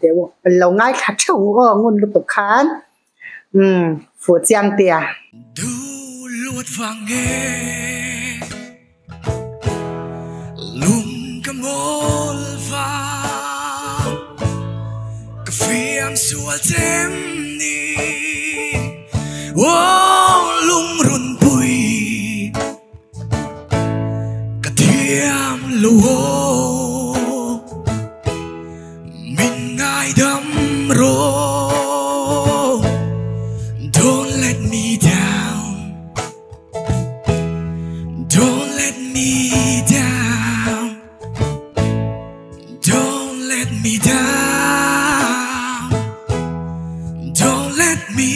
đều lâu ngay khát trông ô ngôn lục tục khán phụ giang tia du luột vàng nghe lùng cầm ngôn vàng cà phê ăn xua chém đi ô lùng run bụi cà thiêm lúa mình ngài đâm rô. Don't let me down. Don't let me down. Don't let me down. Don't let me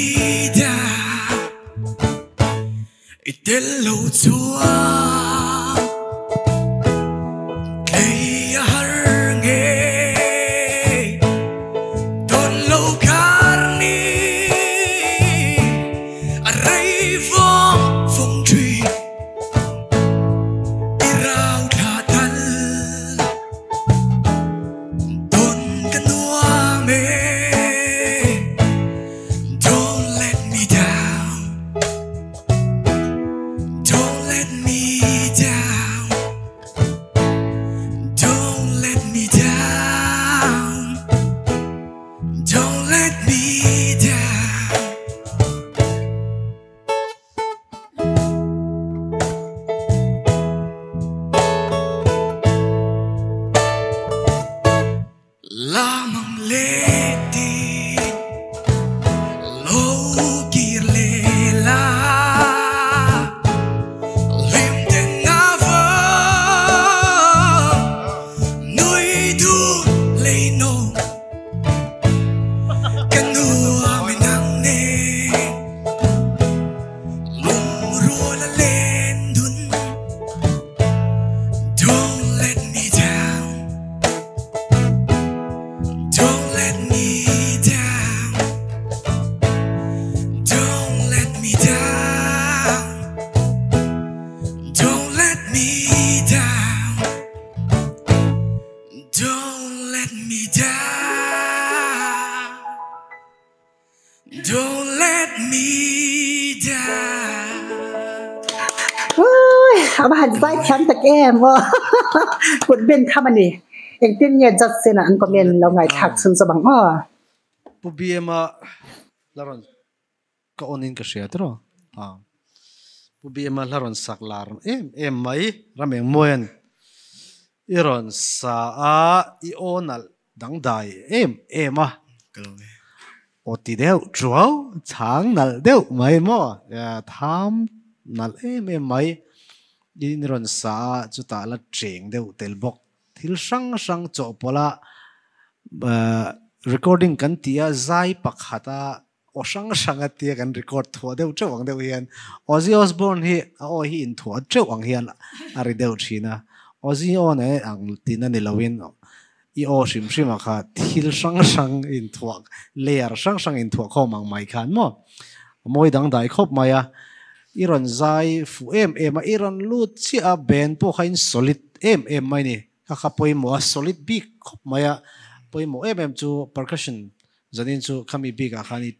down. It lâu chúa cây har nghe tôn lâu khát ni rây vong phong trì irao tha thân tôn căn hoa mê. Don't let me down. Don't let me down. Don't let me down. Don't let me down. La mang lê đi lâu kia lê la lim tên ngã vỡ nuôi thu lê nô căn nua mình nắng nê lùng rùa là lên đun. Don't let me down. Don't let me down. Don't let me down. Don't let me down. Don't let me down. Don't let me down. ôi à bà dai chán tật em vô cuốn bên khăm anh đi em tin nhớ giật xin anh comment lâu ngày khát xuân cho bằng ô pu bma laron ka onin ka share tro pu bma laron saklar em mai rameng moyan iron sa a I onal dang dai em oti deu chuao chang nal deu mai mo ya tham nal em mai in ron sa chu ta la cheng deu tel bok thil sang cho pola recording kan tia zai pakhata o sang atia kan record tho deu chawang deu hian Ozzy Osbourne hi hi in tho chawang hian ari deu thina Ozzy on ang tina ni lawin I o shim kha thil sang in thuak layer sang in thuak khomang mai khan mo moi dang dai khop maya iron zai fu em iron lut chi a ben po khain solid em mai ni kha poi mo solid big khop maya poi mo chu percussion zanin chu khami big a khani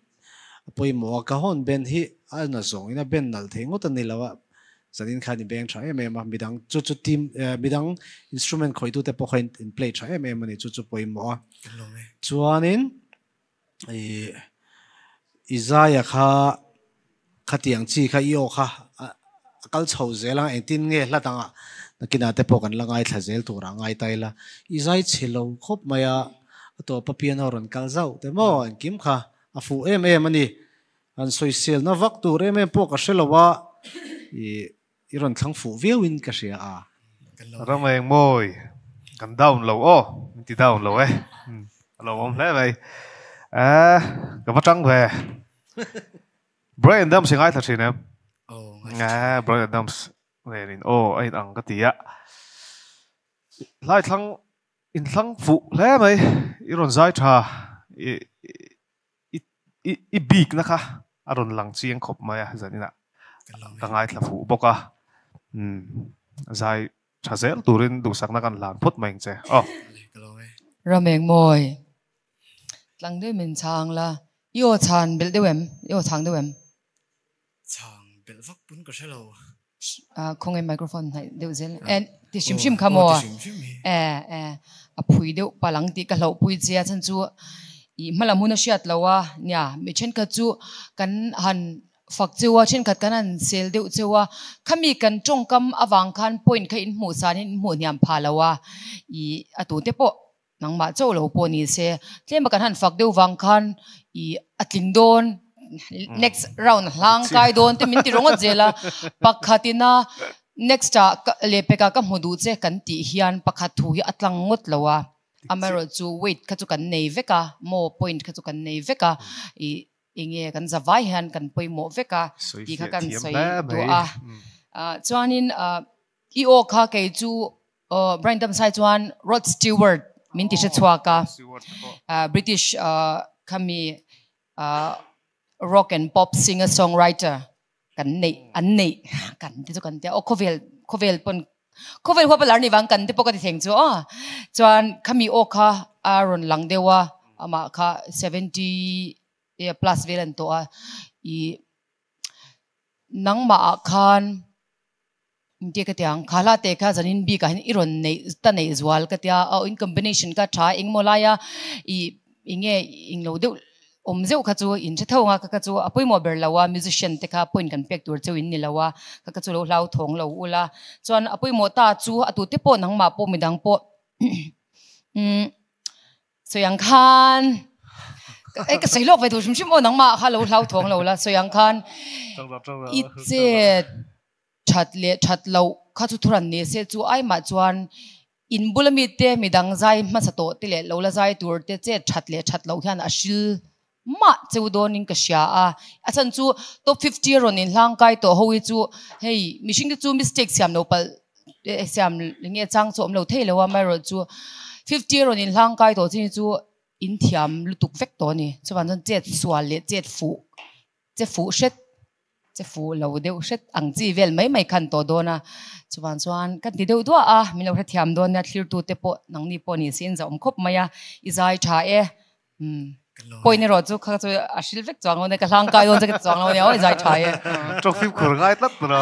poi mo ka hon ben hi ana zong ina ben nal thengo tan ni lawa zanin khani beng tha midang chu team midang instrument khoi tu te po khain in play tha ani chu poi mo chuanin Isaiah kha khatiang chi kha io kha akal chho zelang engtin nge hlatanga nakina te pokan langai thazel tura ngai taila Isaiah chilo khop maya to papian ron kalzau te mo kim kha afu ani an soisel na vak tu re me po ka shelowa iron thang fu viewin ka sia a rameng moi kan down lo ti down lo lo om le vai ka patang ve Brian Adams ngai thachin em Brian Adams lenin ai ang ka tia lai thang in thang fu le mai iron zai tha I big na kha aron lang chiang khop maya zanina ka ngai thla fu boka zai chazel turin du sakna kan lan phut meng che rameng moi lang đôi mình chàng là yêu chàng bel đôi em yêu chàng đôi em chàng bel vóc bún có sao lâu không em microphone này đều dễ and thì sim sim khăm à phui đều palang ti cả lâu phui chia chân chú ý mà làm muốn nói lâu à nha mình trên cái chú kan han phật chú trên cái kan han sel đều chú kami kan trong cam avang khan point cái in mu san in mu niam pha lâu à ý tu te po nang ma châu lâu po ni se tlem kan han phật đều vang khan ý atling don next round lang kai don te min ti rongot zela pakhatina next ta lepeka ka modu che kan ti hian pakhat thu hi atlang ngot lowa amaro chu wait kha chu kan nei veka mo point kha chu kan nei veka I inge kan zawai han kan poimo veka ti kha kan soi tu a chuanin I o kha ke chu Brandon sai chuan Rod Stewart min ti che chhuaka British kami rock and pop singer songwriter kan nei an nei kan ti chu kan te o khovel pon khovel hwa palar ni wang kan te pokati theng chu chuan khami o kha aron langdewa ama kha 70 plus velan to I nangma khan inte ka tiang khala te kha janin bi ka hin iron nei ta nei zwal ka tia in combination ka tha ingmolaya inge inglo de omzeu kha chu in thawanga ka chu apoi mo berlawa musician te kha point kan pek tur chu in nilawa ka chu lo hlau thong lo ula chuan apoi mo ta chu atu te po nang ma po midang po soyang khan ka sailok vai tu shim o nang ma kha lo hlau thong lo la soyang khan itse that lo kha chu thuran ne se chu ai ma chuan in bulami te midang zai ma sa to te le lo la zai tur te che that lo hian ashil ma chudon in ka sha achan chu top 50 ron in hlang kai to hoi chu hey mishing chu mistake siam no pal siam linge chang chom lo thei lo wa mai ro chu 50 ron in hlang kai to chin chu in thiam lutuk vek to ni chuan jon jet swal le jet fu shet che fu lo deu shet ang chi vel mai khan to dona chuan kan ti deu do mi lo thiam don na thlir tu te po nang ni po ni sin zom khop maya izai tha point ro chu kha chu ashil vek chang on ka hlang kai on ka chang on ya izai tha trophy khur ngai tat na